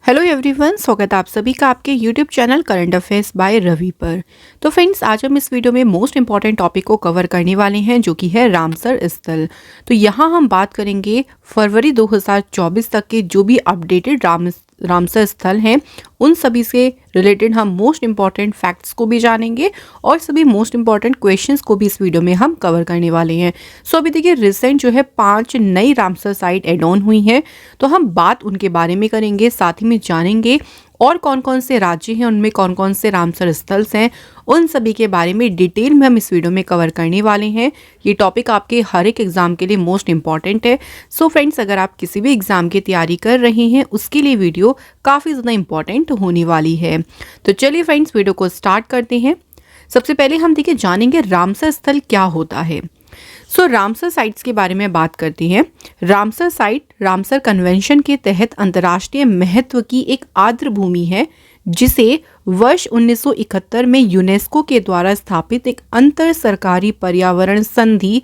Hello everyone, स्वागत है आप सभी का आपके YouTube channel current affairs by Ravi पर। तो फ्रेंड्स, आज हम इस वीडियो में मोस्ट इंपॉर्टेंट टॉपिक को कवर करने वाले हैं जो कि है रामसर स्थल। तो यहाँ हम बात करेंगे फरवरी 2024 तक के जो भी अपडेटेड रामसर स्थल हैं उन सभी से रिलेटेड हम मोस्ट इंपॉर्टेंट फैक्ट्स को भी जानेंगे और सभी मोस्ट इंपॉर्टेंट क्वेश्चंस को भी इस वीडियो में हम कवर करने वाले हैं। सो अभी देखिए, रिसेंट जो है 5 नई रामसर साइट एड ऑन हुई हैं, तो हम बात उनके बारे में करेंगे, साथ ही में जानेंगे और कौन कौन से राज्य हैं, उनमें कौन कौन से रामसर स्थल हैं, उन सभी के बारे में डिटेल में हम इस वीडियो में कवर करने वाले हैं। ये टॉपिक आपके हर एक एग्जाम के लिए मोस्ट इंपॉर्टेंट है। सो फ्रेंड्स, अगर आप किसी भी एग्जाम की तैयारी कर रहे हैं उसके लिए वीडियो काफ़ी ज़्यादा इंपॉर्टेंट होने वाली है। तो चलिए फ्रेंड्स, वीडियो को स्टार्ट करते हैं। सबसे पहले हम देखिए जानेंगे रामसर स्थल क्या होता है। रामसर साइट्स के बारे में बात करते हैं। रामसर साइट रामसर कन्वेंशन के तहत अंतर्राष्ट्रीय महत्व की एक आर्द्र भूमि है, जिसे वर्ष 1971 में यूनेस्को के द्वारा स्थापित एक अंतर सरकारी पर्यावरण संधि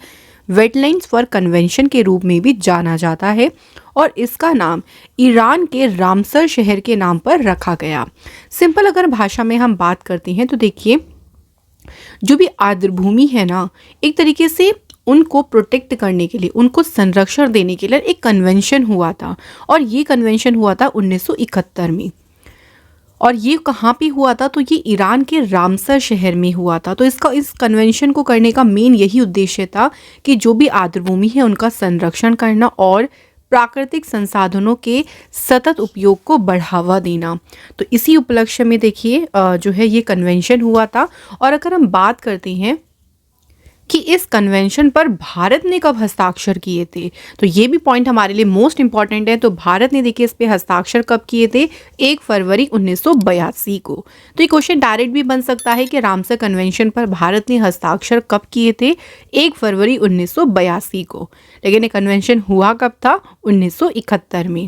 वेटलैंड्स फॉर कन्वेंशन के रूप में भी जाना जाता है और इसका नाम ईरान के रामसर शहर के नाम पर रखा गया। सिंपल अगर भाषा में हम बात करते हैं तो देखिए, जो भी आर्द्र भूमि है ना, एक तरीके से उनको प्रोटेक्ट करने के लिए, उनको संरक्षण देने के लिए एक कन्वेंशन हुआ था और ये कन्वेंशन हुआ था 1971 में। और ये कहाँ पे हुआ था? तो ये ईरान के रामसर शहर में हुआ था। तो इस कन्वेंशन को करने का मेन यही उद्देश्य था कि जो भी आर्द्र भूमि है उनका संरक्षण करना और प्राकृतिक संसाधनों के सतत उपयोग को बढ़ावा देना। तो इसी उपलक्ष्य में देखिए जो है ये कन्वेंशन हुआ था। और अगर हम बात करते हैं कि इस कन्वेंशन पर भारत ने कब हस्ताक्षर किए थे, तो ये भी पॉइंट हमारे लिए मोस्ट इंपॉर्टेंट है। तो भारत ने देखिए इस पे हस्ताक्षर कब किए थे? 1 फरवरी 1982 को। तो ये क्वेश्चन डायरेक्ट भी बन सकता है कि रामसर कन्वेंशन पर भारत ने हस्ताक्षर कब किए थे? 1 फरवरी 1982 को। लेकिन ये कन्वेंशन हुआ कब था? 1971 में।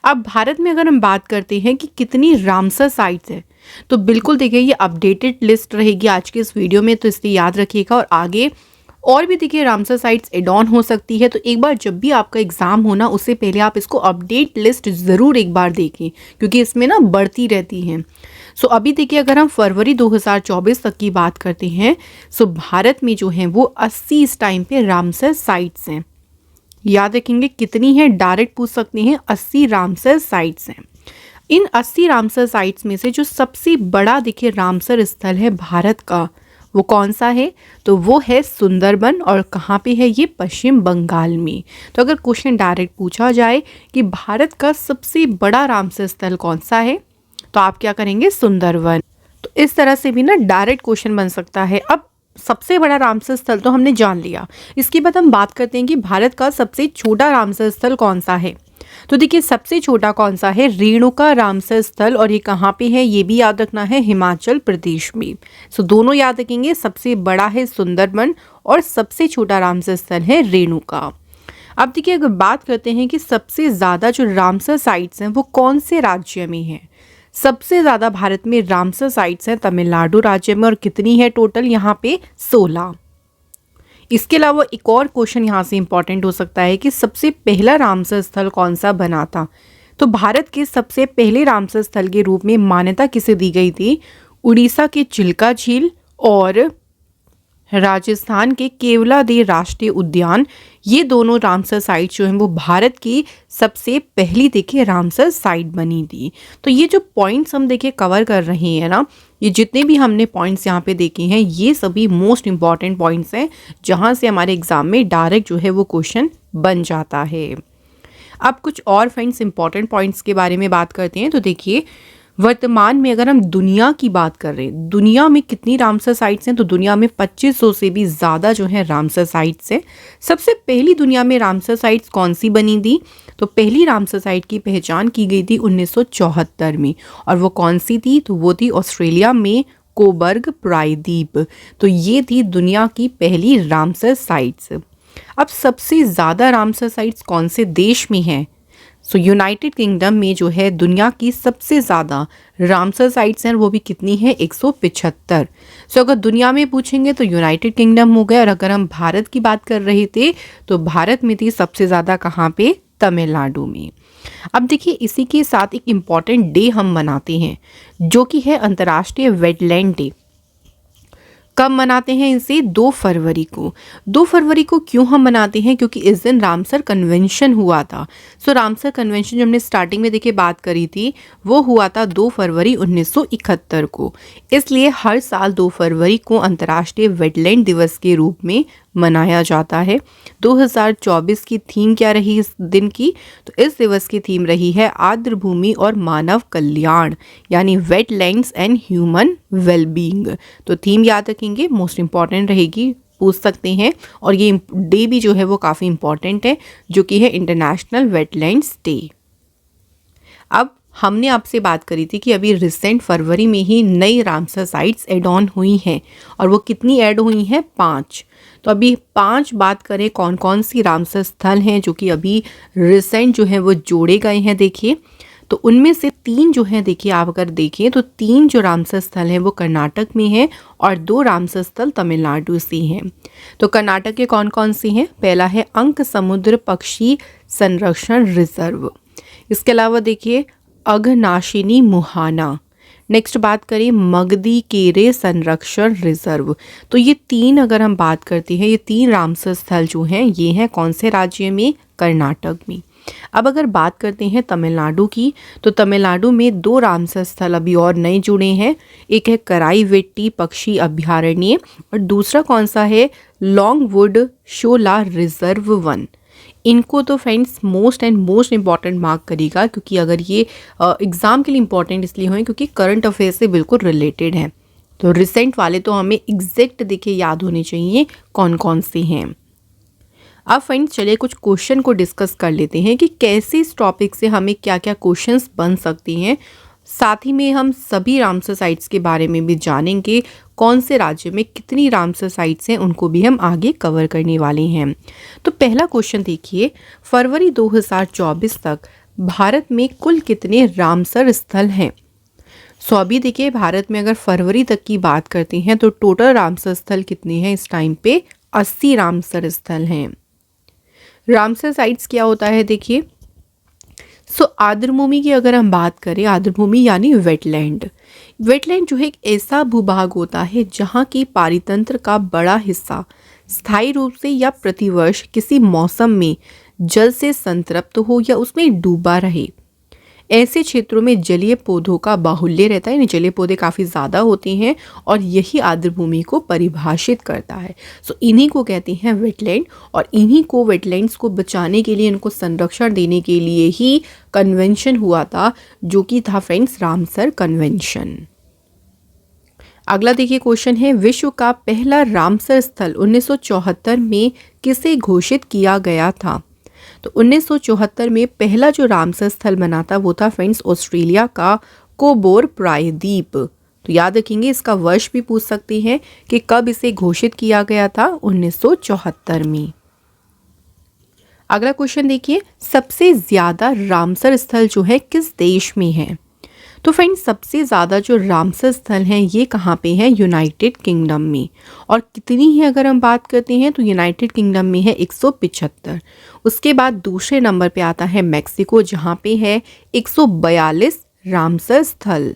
अब भारत में अगर हम बात करते हैं कि कितनी रामसर साइट्स है, तो बिल्कुल देखिए ये अपडेटेड लिस्ट रहेगी आज के इस वीडियो में, तो इसलिए याद रखिएगा। और आगे और भी देखिए रामसर साइट्स एड ऑन हो सकती है, तो एक बार जब भी आपका एग्जाम हो ना, उससे पहले आप इसको अपडेट लिस्ट ज़रूर एक बार देखें, क्योंकि इसमें ना बढ़ती रहती हैं। सो अभी देखिए, अगर हम फरवरी 2024 तक की बात करते हैं, सो भारत में जो है वो 80 इस टाइम पे रामसर साइट्स हैं। याद रखेंगे कितनी है, डायरेक्ट पूछ सकते हैं, 80 रामसर साइट्स हैं। इन 80 रामसर साइट्स में से जो सबसे बड़ा देखिए रामसर स्थल है भारत का, वो कौन सा है? तो वो है सुंदरबन। और कहाँ पे है ये? पश्चिम बंगाल में। तो अगर क्वेश्चन डायरेक्ट पूछा जाए कि भारत का सबसे बड़ा रामसर स्थल कौन सा है, तो आप क्या करेंगे? सुंदरबन। तो इस तरह से भी ना डायरेक्ट क्वेश्चन बन सकता है। अब सबसे बड़ा रामसर स्थल तो हमने जान लिया, इसके बाद हम बात करते हैं कि भारत का सबसे छोटा रामसर स्थल कौन सा है। तो देखिए, सबसे छोटा कौन सा है? रेणुका रामसर स्थल। और ये कहाँ पे है? ये भी याद रखना है, हिमाचल प्रदेश में। सो दोनों याद रखेंगे, सबसे बड़ा है सुंदरबन और सबसे छोटा रामसर स्थल है रेणुका। अब देखिए, अगर बात करते हैं कि सबसे ज़्यादा जो रामसर साइट्स हैं वो कौन से राज्य में हैं, सबसे ज़्यादा भारत में रामसर साइट्स हैं तमिलनाडु राज्य में। और कितनी है टोटल? यहाँ पे 16। इसके अलावा एक और क्वेश्चन यहाँ से इंपॉर्टेंट हो सकता है कि सबसे पहला रामसर स्थल कौन सा बना था। तो भारत के सबसे पहले रामसर स्थल के रूप में मान्यता किसे दी गई थी? उड़ीसा के चिल्का झील और राजस्थान के केवलादेव राष्ट्रीय उद्यान, ये दोनों रामसर साइट जो हैं वो भारत की सबसे पहली देखिए रामसर साइट बनी थी। तो ये जो पॉइंट्स हम देखिए कवर कर रहे हैं ना, ये जितने भी हमने पॉइंट्स यहाँ पे देखे हैं, ये सभी मोस्ट इंपॉर्टेंट पॉइंट्स हैं जहाँ से हमारे एग्जाम में डायरेक्ट जो है वो क्वेश्चन बन जाता है। अब कुछ और फ्रेंड्स इंपॉर्टेंट पॉइंट्स के बारे में बात करते हैं। तो देखिए, वर्तमान में अगर हम दुनिया की बात कर रहे हैं, दुनिया में कितनी रामसर साइट्स हैं? तो दुनिया में 2500 से भी ज़्यादा जो है रामसर साइट्स हैं। सबसे पहली दुनिया में रामसर साइट्स कौन सी बनी थी? तो पहली रामसर साइट की पहचान की गई थी 1974 में। और वो कौन सी थी? तो वो थी ऑस्ट्रेलिया में कोबर्ग प्रायद्वीप। तो ये थी दुनिया की पहली रामसर साइट्स। अब सबसे ज़्यादा रामसर साइट्स कौन से देश में हैं? सो यूनाइटेड किंगडम में जो है दुनिया की सबसे ज़्यादा रामसर साइट्स हैं, वो भी कितनी है? 175। सो अगर दुनिया में पूछेंगे तो यूनाइटेड किंगडम हो गया। और अगर हम भारत की बात कर रहे थे तो भारत में थी सबसे ज़्यादा कहाँ पे? तमिलनाडु में। अब देखिए इसी के साथ एक इम्पॉर्टेंट डे हम मनाते हैं जो कि है अंतर्राष्ट्रीय वेटलैंड डे। कब मनाते हैं इसे? 2 फरवरी को। 2 फरवरी को क्यों हम मनाते हैं? क्योंकि इस दिन रामसर कन्वेंशन हुआ था। सो रामसर कन्वेंशन जो हमने स्टार्टिंग में देखिए बात करी थी वो हुआ था 2 फरवरी 1971 को। इसलिए हर साल 2 फरवरी को अंतर्राष्ट्रीय वेटलैंड दिवस के रूप में मनाया जाता है। 2024 की थीम क्या रही इस दिन की? तो इस दिवस की थीम रही है आर्द्र भूमि और मानव कल्याण, यानी वेटलैंड्स एंड ह्यूमन वेलबींग। तो थीम याद रखेंगे, मोस्ट इंपॉर्टेंट रहेगी, पूछ सकते हैं। और ये डे भी जो है वो काफ़ी इंपॉर्टेंट है, जो कि है इंटरनेशनल वेटलैंड्स डे। अब हमने आपसे बात करी थी कि अभी रिसेंट फरवरी में ही नई रामसर साइट्स एड ऑन हुई हैं, और वो कितनी ऐड हुई हैं? 5। तो अभी 5 बात करें कौन कौन सी रामसर स्थल हैं जो कि अभी रिसेंट जो है वो जोड़े गए हैं। देखिए तो उनमें से 3 जो हैं, देखिए आप अगर देखें तो 3 जो रामसर स्थल हैं वो कर्नाटक में हैं और 2 रामसर स्थल तमिलनाडु से हैं। तो कर्नाटक के कौन कौन से हैं? पहला है अंक समुद्र पक्षी संरक्षण रिजर्व। इसके अलावा देखिए अघनाशिनी मुहाना। नेक्स्ट बात करें मगदी केरे संरक्षण रिजर्व। तो ये 3 अगर हम बात करते हैं, ये 3 रामसर स्थल जो हैं ये हैं कौन से राज्य में? कर्नाटक में। अब अगर बात करते हैं तमिलनाडु की, तो तमिलनाडु में 2 रामसर स्थल अभी और नए जुड़े हैं। एक है कराईवेट्टी पक्षी अभयारण्य और दूसरा कौन सा है? लॉन्गवुड शोला रिजर्व 1। इनको तो फ्रेंड्स मोस्ट इम्पॉर्टेंट मार्क करेगा, क्योंकि अगर ये एग्ज़ाम के लिए इम्पॉर्टेंट इसलिए हुए क्योंकि करंट अफेयर से बिल्कुल रिलेटेड हैं। तो रिसेंट वाले तो हमें एग्जैक्ट देखिए याद होने चाहिए कौन कौन से हैं। अब फ्रेंड्स चलिए कुछ क्वेश्चन को डिस्कस कर लेते हैं कि कैसे इस टॉपिक से हमें क्या क्या क्वेश्चंस बन सकते हैं। साथ ही में हम सभी रामसर साइट्स के बारे में भी जानेंगे, कौन से राज्य में कितनी रामसर साइट्स हैं उनको भी हम आगे कवर करने वाले हैं। तो पहला क्वेश्चन देखिए, फरवरी 2024 तक भारत में कुल कितने रामसर स्थल हैं? सो अभी देखिए भारत में अगर फरवरी तक की बात करते हैं तो टोटल रामसर स्थल कितने हैं इस टाइम पे? 80 रामसर स्थल हैं। रामसर साइट्स क्या होता है देखिए, सो आर्द्रभूमि की अगर हम बात करें, आर्द्रभूमि यानी वेटलैंड। वेटलैंड जो है एक ऐसा भूभाग होता है जहाँ की पारितंत्र का बड़ा हिस्सा स्थायी रूप से या प्रतिवर्ष किसी मौसम में जल से संतृप्त हो या उसमें डूबा रहे। ऐसे क्षेत्रों में जलीय पौधों का बाहुल्य रहता है, यानी जलीय पौधे काफ़ी ज़्यादा होते हैं और यही आर्द्रभूमि को परिभाषित करता है। सो इन्हीं को कहते हैं वेटलैंड, और इन्हीं को वेटलैंड्स को बचाने के लिए, इनको संरक्षण देने के लिए ही कन्वेंशन हुआ था, जो कि था फ्रेंड्स रामसर कन्वेंशन। अगला देखिए क्वेश्चन है, विश्व का पहला रामसर स्थल 1974 में किसे घोषित किया गया था? तो 1974 में पहला जो रामसर स्थल बना था वो था फ्रेंड्स ऑस्ट्रेलिया का कोबोर प्रायद्वीप। तो याद रखेंगे, इसका वर्ष भी पूछ सकते हैं कि कब इसे घोषित किया गया था, 1974 में। अगला क्वेश्चन देखिए, सबसे ज्यादा रामसर स्थल जो है किस देश में है? तो फ्रेंड्स सबसे ज़्यादा जो रामसर स्थल हैं ये कहाँ पे हैं? यूनाइटेड किंगडम में। और कितनी है अगर हम बात करते हैं तो यूनाइटेड किंगडम में है 175। उसके बाद दूसरे नंबर पे आता है मैक्सिको, जहाँ पे है 142 रामसर स्थल।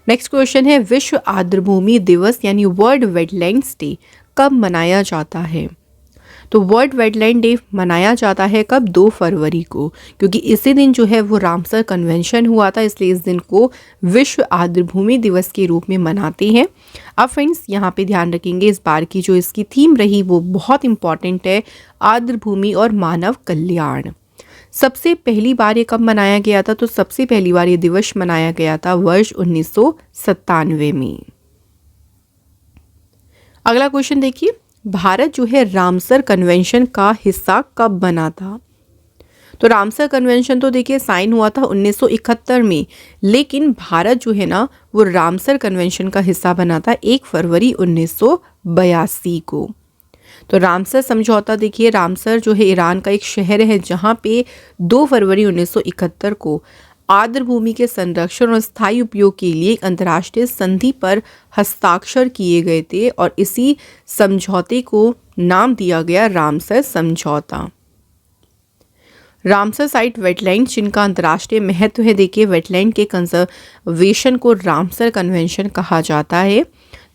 नेक्स्ट क्वेश्चन है, विश्व आर्द्रभूमि दिवस यानी वर्ल्ड वेटलैंड्स डे कब मनाया जाता है? तो वर्ल्ड वेटलैंड डे मनाया जाता है कब? 2 फरवरी को, क्योंकि इसी दिन जो है वो रामसर कन्वेंशन हुआ था, इसलिए इस दिन को विश्व आर्द्रभूमि दिवस के रूप में मनाते हैं। अब फ्रेंड्स यहाँ पे ध्यान रखेंगे, इस बार की जो इसकी थीम रही वो बहुत इंपॉर्टेंट है, आर्द्रभूमि और मानव कल्याण। सबसे पहली बार ये कब मनाया गया था? तो सबसे पहली बार ये दिवस मनाया गया था वर्ष 1997 में। अगला क्वेश्चन देखिए, भारत जो है रामसर कन्वेंशन का हिस्सा कब बना था? तो रामसर कन्वेंशन तो देखिए साइन हुआ था 1971 में, लेकिन भारत जो है ना वो रामसर कन्वेंशन का हिस्सा बना था 1 फरवरी 1982 को। तो रामसर समझौता देखिए, रामसर जो है ईरान का एक शहर है जहाँ पे 2 फरवरी 1971 को आर्द्रभूमि के संरक्षण और स्थायी उपयोग के लिए एक अंतर्राष्ट्रीय संधि पर हस्ताक्षर किए गए थे, और इसी समझौते को नाम दिया गया रामसर समझौता। रामसर साइट वेटलैंड्स जिनका अंतर्राष्ट्रीय महत्व है, देखिए वेटलैंड के कंजर्वेशन को रामसर कन्वेंशन कहा जाता है।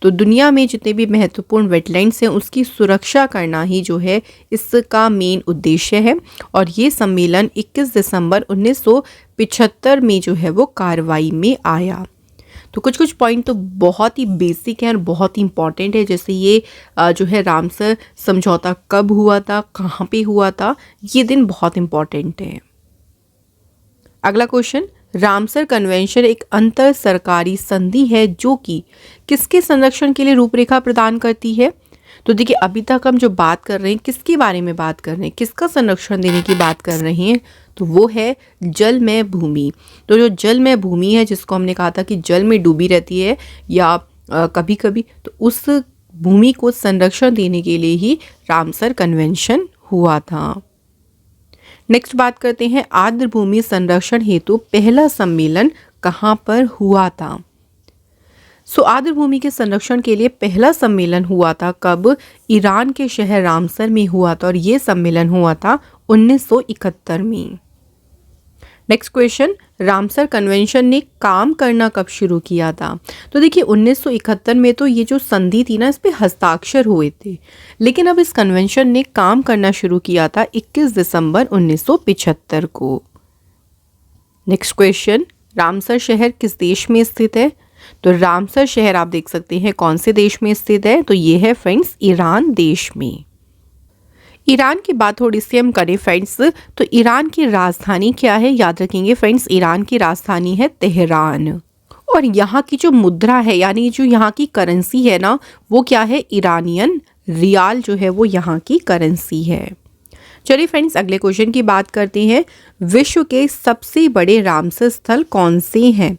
तो दुनिया में जितने भी महत्वपूर्ण वेटलैंड्स हैं उसकी सुरक्षा करना ही जो है इसका मेन उद्देश्य है। और ये सम्मेलन 21 दिसंबर 1975 में जो है वो कार्रवाई में आया। तो कुछ कुछ पॉइंट तो बहुत ही बेसिक है और बहुत ही इंपॉर्टेंट है, जैसे ये जो है रामसर समझौता कब हुआ था, कहाँ पे हुआ था, ये दिन बहुत इंपॉर्टेंट है। अगला क्वेश्चन, रामसर कन्वेंशन एक अंतर सरकारी संधि है जो कि किसके संरक्षण के लिए रूपरेखा प्रदान करती है। तो देखिए अभी तक हम जो बात कर रहे हैं किसके बारे में बात कर रहे हैं, किसका संरक्षण देने की बात कर रहे हैं, तो वो है जलमय भूमि। तो जो जलमय भूमि है जिसको हमने कहा था कि जल में डूबी रहती है या कभी कभी, तो उस भूमि को संरक्षण देने के लिए ही रामसर कन्वेंशन हुआ था। नेक्स्ट बात करते हैं, आर्द्र भूमि संरक्षण हेतु पहला सम्मेलन कहाँ पर हुआ था। आर्द्र भूमि के संरक्षण के लिए पहला सम्मेलन हुआ था कब, ईरान के शहर रामसर में हुआ था और ये सम्मेलन हुआ था 1971 में। नेक्स्ट क्वेश्चन, रामसर कन्वेंशन ने काम करना कब शुरू किया था। तो देखिए 1971 में तो ये जो संधि थी ना इस पे हस्ताक्षर हुए थे, लेकिन अब इस कन्वेंशन ने काम करना शुरू किया था 21 दिसंबर 1975 को। नेक्स्ट क्वेश्चन, रामसर शहर किस देश में स्थित है। तो रामसर शहर आप देख सकते हैं कौन से देश में स्थित है, तो ये है फ्रेंड्स ईरान देश में। ईरान की बात थोड़ी सी हम करें फ्रेंड्स, तो ईरान की राजधानी क्या है, याद रखेंगे फ्रेंड्स ईरान की राजधानी है तेहरान। और यहाँ की जो मुद्रा है यानी जो यहाँ की करेंसी है ना वो क्या है, ईरानियन रियाल जो है वो यहाँ की करेंसी है। चलिए फ्रेंड्स अगले क्वेश्चन की बात करते हैं, विश्व के सबसे बड़े रामसर स्थल कौन से हैं।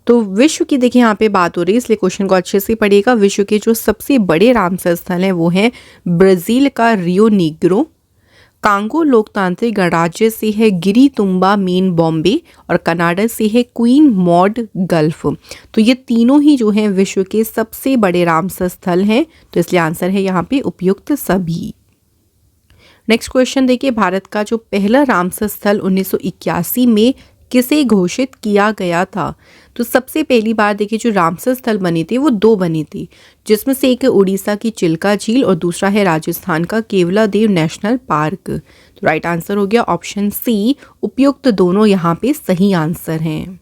तो विश्व की देखिए यहाँ पे बात हो रही है इसलिए क्वेश्चन को अच्छे से पढ़िएगा। विश्व के जो सबसे बड़े रामसर स्थल हैं वो हैं ब्राज़ील का रियो नीग्रो, कांगो लोकतांत्रिक गणराज्य से है गिरी तुम्बा मेन बॉम्बे और कनाडा से है क्वीन मॉड गल्फ। तो ये तीनों ही जो हैं विश्व के सबसे बड़े रामसर स्थल हैं, तो इसलिए आंसर है यहाँ पे उपयुक्त सभी। नेक्स्ट क्वेश्चन देखिए, भारत का जो पहला रामसर स्थल 1981 में किसे घोषित किया गया था। तो सबसे पहली बार देखिए जो रामसर स्थल बने थे वो दो बने थे, जिसमें से एक है उड़ीसा की चिल्का झील और दूसरा है राजस्थान का केवलादेव नेशनल पार्क। तो राइट आंसर हो गया ऑप्शन सी, उपयुक्त दोनों यहाँ पे सही आंसर हैं।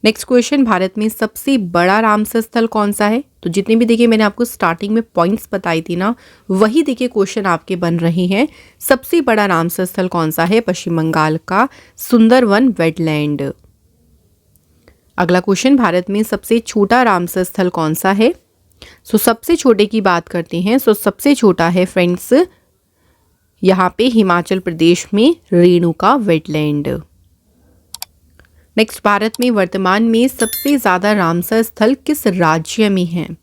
नेक्स्ट क्वेश्चन, भारत में सबसे बड़ा रामसर स्थल कौन सा है। तो जितने भी देखिए मैंने आपको स्टार्टिंग में पॉइंट्स बताई थी ना वही देखिए क्वेश्चन आपके बन रहे हैं। सबसे बड़ा रामसर स्थल कौन सा है, पश्चिम बंगाल का सुंदरवन वेटलैंड। अगला क्वेश्चन, भारत में सबसे छोटा रामसर स्थल कौन सा है। सबसे छोटे की बात करते हैं। सबसे छोटा है फ्रेंड्स यहाँ पे हिमाचल प्रदेश में रेणुका वेटलैंड। नेक्स्ट, भारत में वर्तमान में सबसे ज़्यादा रामसर स्थल किस राज्य में हैं।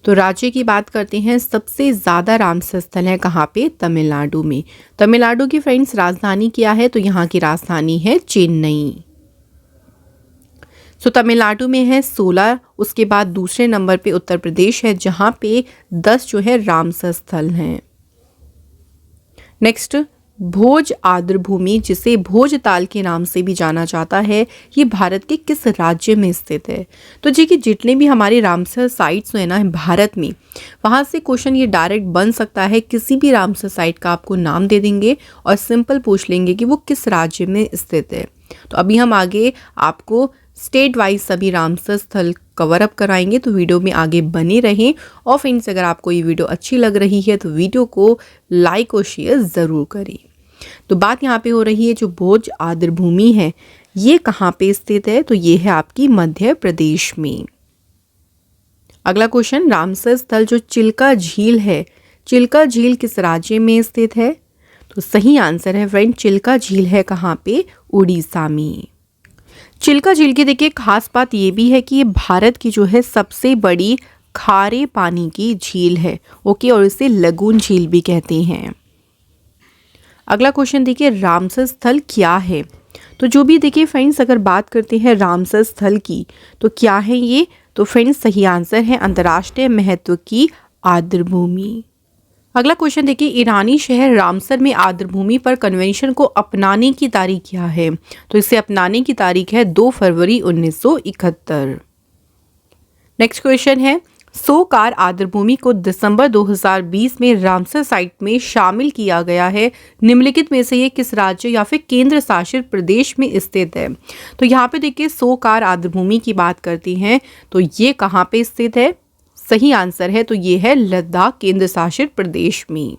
तो राज्य की बात करते हैं, सबसे ज़्यादा रामसर स्थल है कहाँ पे, तमिलनाडु में। तमिलनाडु की फ्रेंड्स राजधानी क्या है, तो यहाँ की राजधानी है चेन्नई। तमिलनाडु में है 16, उसके बाद दूसरे नंबर पे उत्तर प्रदेश है जहाँ पे 10 जो है रामसर स्थल हैं। नेक्स्ट, भोज आर्द्र भूमि जिसे भोजताल के नाम से भी जाना जाता है, ये भारत के किस राज्य में स्थित है। तो जी कि जितने भी हमारे रामसर साइट्स हैं ना भारत में, वहाँ से क्वेश्चन ये डायरेक्ट बन सकता है। किसी भी रामसर साइट का आपको नाम दे देंगे और सिंपल पूछ लेंगे कि वो किस राज्य में स्थित है। तो अभी हम आगे आपको स्टेट वाइज सभी रामसर स्थल कवर अप कराएंगे, तो वीडियो में आगे बने रहें। और फ्रेंड्स अगर आपको ये वीडियो अच्छी लग रही है तो वीडियो को लाइक और शेयर ज़रूर करें। तो बात यहाँ पे हो रही है जो भोज आर्द्र भूमि है ये कहाँ पे स्थित है, तो ये है आपकी मध्य प्रदेश में। अगला क्वेश्चन, रामसर स्थल जो चिल्का झील है, चिल्का झील किस राज्य में स्थित है। तो सही आंसर है फ्रेंड, चिल्का झील है कहाँ पे, उड़ीसा में। चिल्का झील की देखिए खास बात ये भी है कि ये भारत की जो है सबसे बड़ी खारे पानी की झील है, ओके, और इसे लगून झील भी कहते हैं। अगला क्वेश्चन देखिए, रामसर स्थल क्या है। तो जो भी देखिए फ्रेंड्स अगर बात करते हैं रामसर स्थल की तो क्या है ये, तो फ्रेंड्स सही आंसर है अंतर्राष्ट्रीय महत्व की आर्द्र भूमि। अगला क्वेश्चन देखिए, ईरानी शहर रामसर में आर्द्रभूमि पर कन्वेंशन को अपनाने की तारीख क्या है? तो इसे अपनाने की तारीख है 2 फरवरी 1971। नेक्स्ट क्वेश्चन है, सो कार आर्द्रभूमि को दिसंबर 2020 में रामसर साइट में शामिल किया गया है। निम्नलिखित में से ये किस राज्य या फिर केंद्र शासित प्रदेश में स्थित है? तो यहाँ पे देखिए सो कार आर्द्रभूमि की बात करती हैं, तो ये कहाँ पे स्थित है? सही आंसर है तो ये है लद्दाख केंद्र शासित प्रदेश में।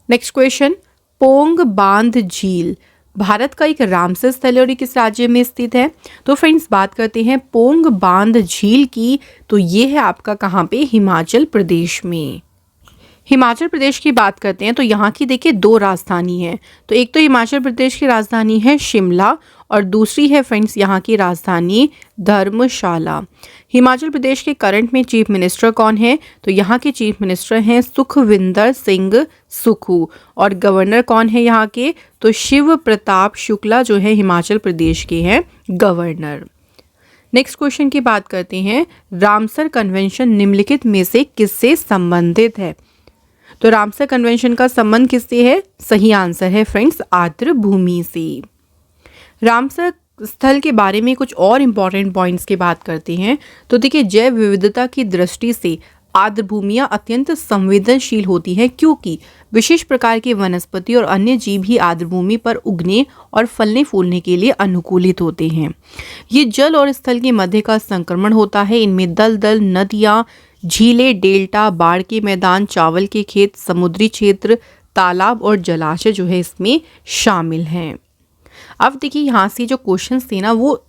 नेक्स्ट क्वेश्चन, पोंग बांध झील भारत का एक रामसर स्थल है और ये किस राज्य में स्थित है? तो फ्रेंड्स बात करते हैं पोंग बांध झील की, तो ये है आपका कहाँ पे? हिमाचल प्रदेश में। हिमाचल प्रदेश की बात करते हैं तो यहाँ की देखिए 2 राजधानी है। तो एक तो हिमाचल प्रदेश की राजधानी है शिमला और दूसरी है फ्रेंड्स यहाँ की राजधानी धर्मशाला। हिमाचल प्रदेश के करंट में चीफ मिनिस्टर कौन है? तो यहाँ के चीफ मिनिस्टर हैं सुखविंदर सिंह सुक्खू और गवर्नर कौन है यहाँ के? तो शिव प्रताप शुक्ला जो है हिमाचल प्रदेश के हैं गवर्नर। नेक्स्ट क्वेश्चन की बात करते हैं, रामसर कन्वेंशन निम्नलिखित में से किससे संबंधित है? तो रामसर कन्वेंशन का संबंध किससे है? सही आंसर है फ्रेंड्स आर्द्रभूमि से। रामसर स्थल के बारे में कुछ और इम्पॉर्टेंट पॉइंट्स की बात करते हैं। तो देखिए जैव विविधता की दृष्टि से आर्द्रभूमियां अत्यंत संवेदनशील होती हैं, क्योंकि विशेष प्रकार के वनस्पति और अन्य जीव ही आर्द्रभूमि पर उगने और फलने फूलने के लिए अनुकूलित होते हैं। ये जल और स्थल के मध्य का संक्रमण होता है। इनमें दलदल, नदियाँ, झीलें, डेल्टा, बाढ़ के मैदान, चावल के खेत, समुद्री क्षेत्र, तालाब और जलाशय जो है इसमें शामिल हैं। अब देखिए यहाँ से जो क्वेश्चंस थे ना वो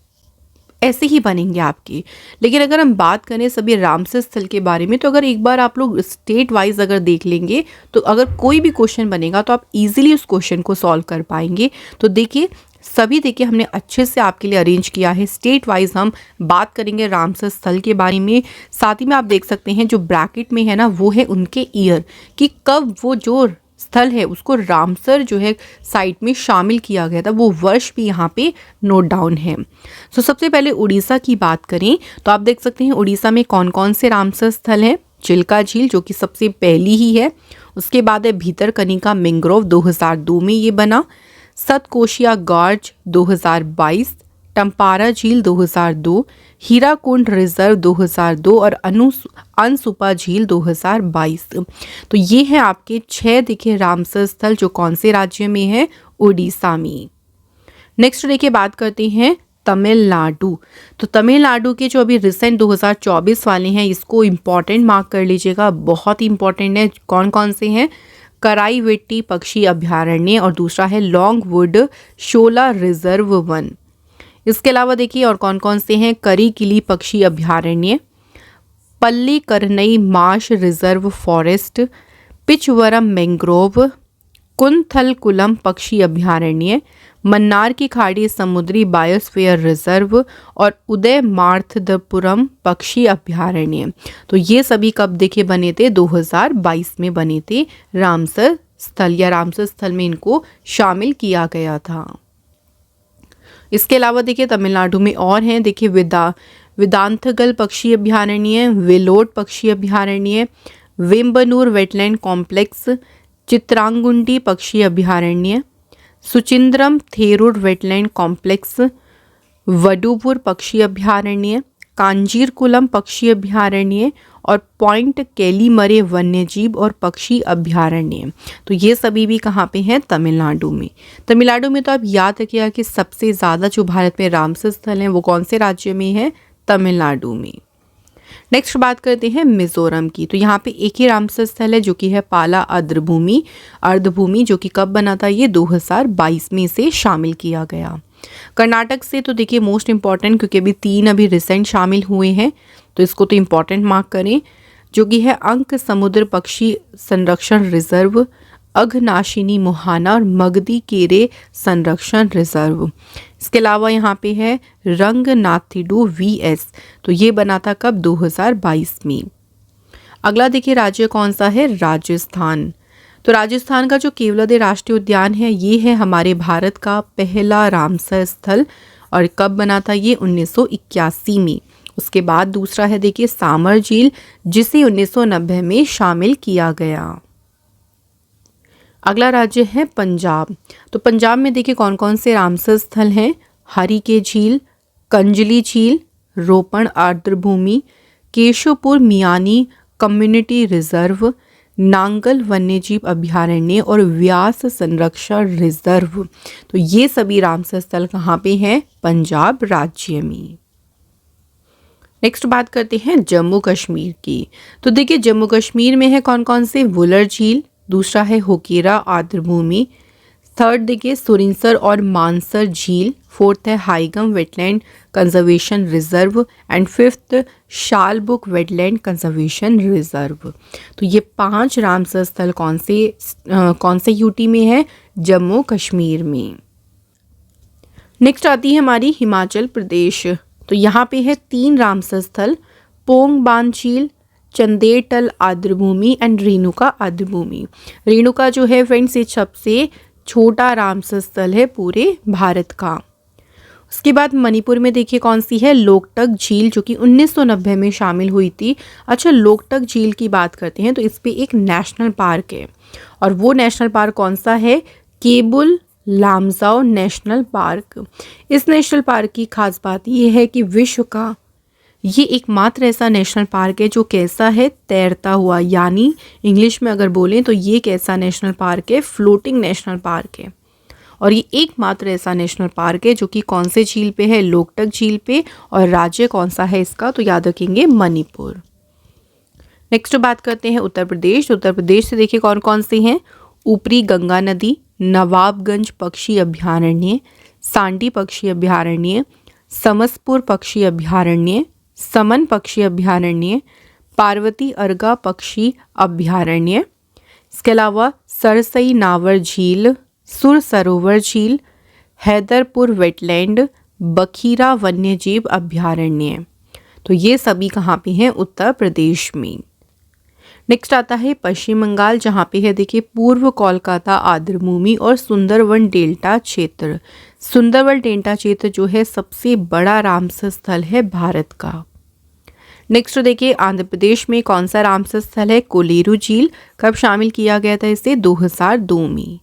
ऐसे ही बनेंगे आपके, लेकिन अगर हम बात करें सभी रामसर स्थल के बारे में, तो अगर एक बार आप लोग स्टेट वाइज अगर देख लेंगे तो अगर कोई भी क्वेश्चन बनेगा तो आप इजीली उस क्वेश्चन को सॉल्व कर पाएंगे। तो देखिए सभी देखिए हमने अच्छे से आपके लिए अरेंज किया है। स्टेट वाइज हम बात करेंगे रामसर स्थल के बारे में, साथ ही में आप देख सकते हैं जो ब्रैकेट में है ना वो है उनके ईयर, कि कब वो जो स्थल है उसको रामसर जो है साइट में शामिल किया गया था, वो वर्ष भी यहाँ पे नोट डाउन है। तो सबसे पहले उड़ीसा की बात करें तो आप देख सकते हैं उड़ीसा में कौन कौन से रामसर स्थल हैं। चिल्का झील जो कि सबसे पहली ही है, उसके बाद है भीतरकनिका मैंग्रोव 2002 में ये बना, सतकोशिया गॉर्ज 2022, टम्पारा झील 2002, हीराकुंड रिजर्व 2002 और अनसुपा झील 2022। तो ये हैं आपके 6 देखिए रामसर स्थल जो कौन से राज्य में है? उड़ीसा में। नेक्स्ट देखिए बात करते हैं तमिलनाडु। तो तमिलनाडु के जो अभी रिसेंट 2024 वाले हैं इसको इम्पॉर्टेंट मार्क कर लीजिएगा, बहुत ही इंपॉर्टेंट है। कौन कौन से हैं? कराईवेट्टी पक्षी अभयारण्य और दूसरा है लॉन्गवुड शोला रिजर्व 1। इसके अलावा देखिए और कौन कौन से हैं? करीकिली पक्षी अभयारण्य, Pallikaranai marsh reserve forest, Pichavaram mangrove, Kunthalkulam पक्षी अभयारण्य, मन्नार की खाड़ी समुद्री बायोस्फीयर रिजर्व और उदयमार्तंदपुरम पक्षी अभयारण्य। तो ये सभी कब देखे बने थे? 2022 में बने थे। रामसर स्थल या रामसर स्थल में इनको शामिल किया गया था। इसके अलावा देखिए तमिलनाडु में और हैं, देखिए वेदांतगल पक्षी अभयारण्य, वेलोड पक्षी अभयारण्य, वेम्बनूर वेटलैंड कॉम्प्लेक्स, चित्रांगुंडी पक्षी अभयारण्य, सुचिंद्रम थेरूर वेटलैंड कॉम्प्लेक्स, वडुपुर पक्षी अभयारण्य, कांजीरकुलम पक्षी अभयारण्य और पॉइंट कैलीमरे वन्यजीव और पक्षी अभयारण्य। तो ये सभी भी कहाँ पे हैं? तमिलनाडु में। तमिलनाडु में तो आप याद रखिएगा कि सबसे ज़्यादा जो भारत में रामसर स्थल हैं वो कौन से राज्य में है? तमिलनाडु में। नेक्स्ट बात करते हैं मिजोरम की। तो यहाँ पे एक ही रामसर स्थल है जो कि है पाला अर्धभूमि जो कि कब बना था? ये 2022 में से शामिल किया गया। कर्नाटक से तो देखिए मोस्ट इम्पॉर्टेंट, क्योंकि अभी 3 अभी रिसेंट शामिल हुए हैं तो इसको तो इम्पॉर्टेंट मार्क करें, जो कि है अंक समुद्र पक्षी संरक्षण रिजर्व, अघनाशिनी मुहाना और मगदी केरे संरक्षण रिजर्व। इसके अलावा यहाँ पे है रंगनाथिडू VS, तो ये बना था कब? 2022 में। अगला देखिए राज्य कौन सा है? राजस्थान। तो राजस्थान का जो केवलादेव राष्ट्रीय उद्यान है ये है हमारे भारत का पहला रामसर स्थल और कब बना था? ये 1981 में। उसके बाद दूसरा है देखिए सामर झील, जिसे 1990 में शामिल किया गया। अगला राज्य है पंजाब। तो पंजाब में देखिए कौन कौन से रामसर स्थल हैं। हरिके झील, कंजली झील, रोपण आर्द्रभूमि, केशवपुर मियानी कम्युनिटी रिजर्व, नांगल वन्यजीव अभयारण्य और व्यास संरक्षण रिजर्व। तो ये सभी रामसर स्थल कहाँ पे हैं? पंजाब राज्य में। नेक्स्ट बात करते हैं जम्मू कश्मीर की। तो देखिए जम्मू कश्मीर में है कौन कौन से? वुलर झील, दूसरा है होकेरा आर्द्रभूमि, थर्ड देखिए सुरिंसर और मानसर झील, फोर्थ है Hygam wetland conservation reserve and fifth Shallabugh wetland conservation reserve. तो ये 5 रामसर स्थल कौन से यूटी में है? जम्मू कश्मीर में। नेक्स्ट आती है हमारी हिमाचल प्रदेश। तो यहाँ पे है 3 रामसर स्थल, पोंग बांध झील, चंदेरटल आर्द्रभूमि एंड रेणुका आर्द्रभूमि। रेणुका जो है फ्रेंड्स ये सबसे छोटा रामसर स्थल है पूरे भारत का। उसके बाद मणिपुर में देखिए कौन सी है? लोकटक झील, जो कि 1990 में शामिल हुई थी। अच्छा, लोकटक झील की बात करते हैं तो इस पे एक नेशनल पार्क है, और वो नेशनल पार्क कौन सा है? Keibul Lamjao national park. इस नेशनल पार्क की खास बात यह है कि विश्व का ये एकमात्र ऐसा नेशनल पार्क है जो कैसा है? तैरता हुआ, यानी इंग्लिश में अगर बोलें तो ये कैसा नेशनल पार्क है? फ्लोटिंग नेशनल पार्क है। और ये एकमात्र ऐसा नेशनल पार्क है जो कि कौन से झील पे है? लोकटक झील पे। और राज्य कौन सा है इसका? तो याद रखेंगे मणिपुर। नेक्स्ट बात करते हैं उत्तर प्रदेश। उत्तर प्रदेश से देखिए कौन कौन से हैं? ऊपरी गंगा नदी, नवाबगंज पक्षी अभयारण्य, सांडी पक्षी अभयारण्य, समसपुर पक्षी अभयारण्य, समन पक्षी अभयारण्य, पार्वती अर्गा पक्षी अभयारण्य। इसके अलावा सरसई नावर झील, सुर सरोवर झील, हैदरपुर वेटलैंड, बखीरा वन्यजीव अभयारण्य। तो ये सभी कहाँ पे हैं? उत्तर प्रदेश में। नेक्स्ट आता है पश्चिम बंगाल, जहाँ पे है देखिए पूर्व कोलकाता आर्द्रभूमि और सुंदरवन डेल्टा क्षेत्र। सुंदरवन डेल्टा क्षेत्र जो है सबसे बड़ा रामसर स्थल है भारत का। नेक्स्ट देखिए आंध्र प्रदेश में कौन सा रामसर स्थल है? कोलेरू झील। कब शामिल किया गया था इसे? 2002 में।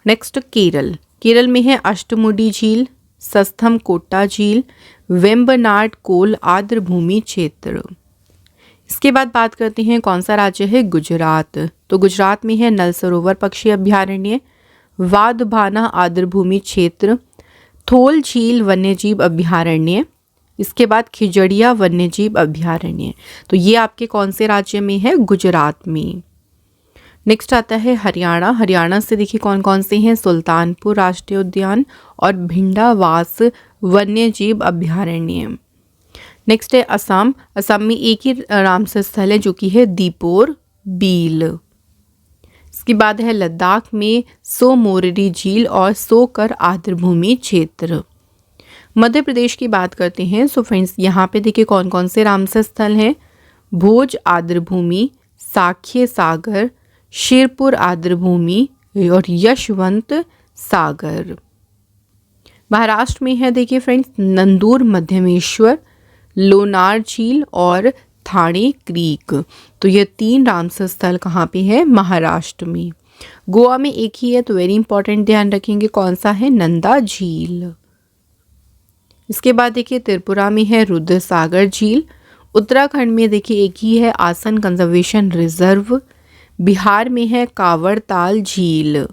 नेक्स्ट केरल। केरल में है अष्टमुडी झील, सस्थम कोट्टा झील, वेम्बनाड कोल आर्द्रभूमि क्षेत्र। इसके बाद बात करते हैं कौन सा राज्य है? गुजरात। तो गुजरात में है नल सरोवर पक्षी अभयारण्य, वादभाना आर्द्रभूमि क्षेत्र, थोल झील वन्यजीव अभयारण्य। इसके बाद खिजड़िया वन्यजीव अभयारण्य। तो ये आपके कौन से राज्य में है? गुजरात में। नेक्स्ट आता है हरियाणा। हरियाणा से देखिए कौन कौन से हैं? सुल्तानपुर राष्ट्रीय उद्यान और भिंडावास वन्यजीव अभयारण्य। नेक्स्ट है असम। असम में एक ही रामसर स्थल है जो कि है दीपोर बील। इसके बाद है लद्दाख में सो मोररी झील और सोकर आर्द्रभूमि क्षेत्र। मध्य प्रदेश की बात करते हैं। सो फ्रेंड्स यहाँ पे देखिए कौन कौन से रामसर स्थल हैं? भोज आर्द्रभूमि, साख्य सागर, शिरपुर आर्द्रभूमि और यशवंत सागर। महाराष्ट्र में है देखिए फ्रेंड्स नंदूर मध्यमेश्वर, लोनार झील और थाने क्रीक। तो ये 3 रामसर स्थल कहाँ पे है? महाराष्ट्र में। गोवा में एक ही है तो वेरी इंपॉर्टेंट ध्यान रखेंगे कौन सा है? नंदा झील। इसके बाद देखिए त्रिपुरा में है रुद्र सागर झील। उत्तराखंड में देखिए एक ही है आसन कंजर्वेशन रिजर्व। बिहार में है कांवड़ ताल झील।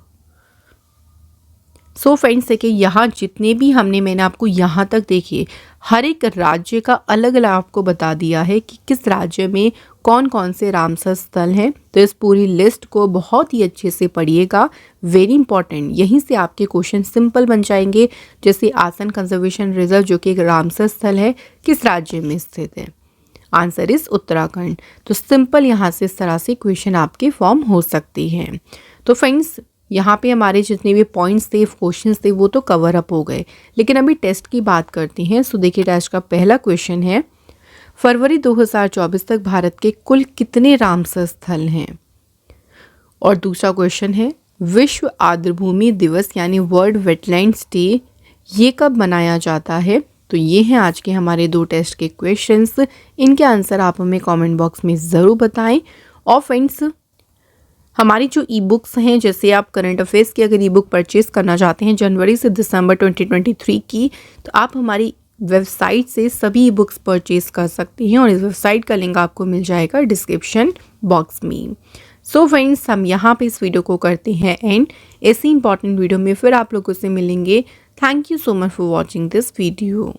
सो फ्रेंड्स देखिए यहाँ जितने भी मैंने आपको यहाँ तक देखिए हर एक राज्य का अलग अलग आपको बता दिया है कि किस राज्य में कौन कौन से रामसर स्थल हैं। तो इस पूरी लिस्ट को बहुत ही अच्छे से पढ़िएगा, वेरी इंपॉर्टेंट। यहीं से आपके क्वेश्चन सिंपल बन जाएंगे। जैसे आसन कंजर्वेशन रिजर्व जो कि एक रामसर स्थल है किस राज्य में स्थित है? Answer is Uttarakhand. तो सिंपल यहाँ से इस तरह से क्वेश्चन आपके फॉर्म हो सकते हैं। तो फ्रेंड्स यहाँ पे हमारे जितने भी पॉइंट्स थे, क्वेश्चंस थे, वो तो कवर अप हो गए। लेकिन अभी टेस्ट की बात करते हैं। सो देखिए टेस्ट का पहला क्वेश्चन है, फरवरी 2024 तक भारत के कुल कितने रामसर स्थल हैं? और दूसरा क्वेश्चन है, विश्व आर्द्रभूमि दिवस यानी वर्ल्ड वेटलैंड्स डे ये कब मनाया जाता है? तो ये हैं आज के हमारे 2 टेस्ट के क्वेश्चंस। इनके आंसर आप हमें कमेंट बॉक्स में ज़रूर बताएं। और फ्रेंड्स, हमारी जो ई बुक्स हैं, जैसे आप करंट अफेयर्स की अगर ई बुक परचेज़ करना चाहते हैं जनवरी से दिसंबर 2023 की, तो आप हमारी वेबसाइट से सभी ई बुक्स परचेज़ कर सकती हैं और इस वेबसाइट का लिंक आपको मिल जाएगा डिस्क्रिप्शन बॉक्स में। सो फ्रेंड्स, हम यहाँ पे इस वीडियो को करते हैं एंड। ऐसी इंपॉर्टेंट वीडियो में फिर आप लोगों से मिलेंगे। Thank you so much for watching this video.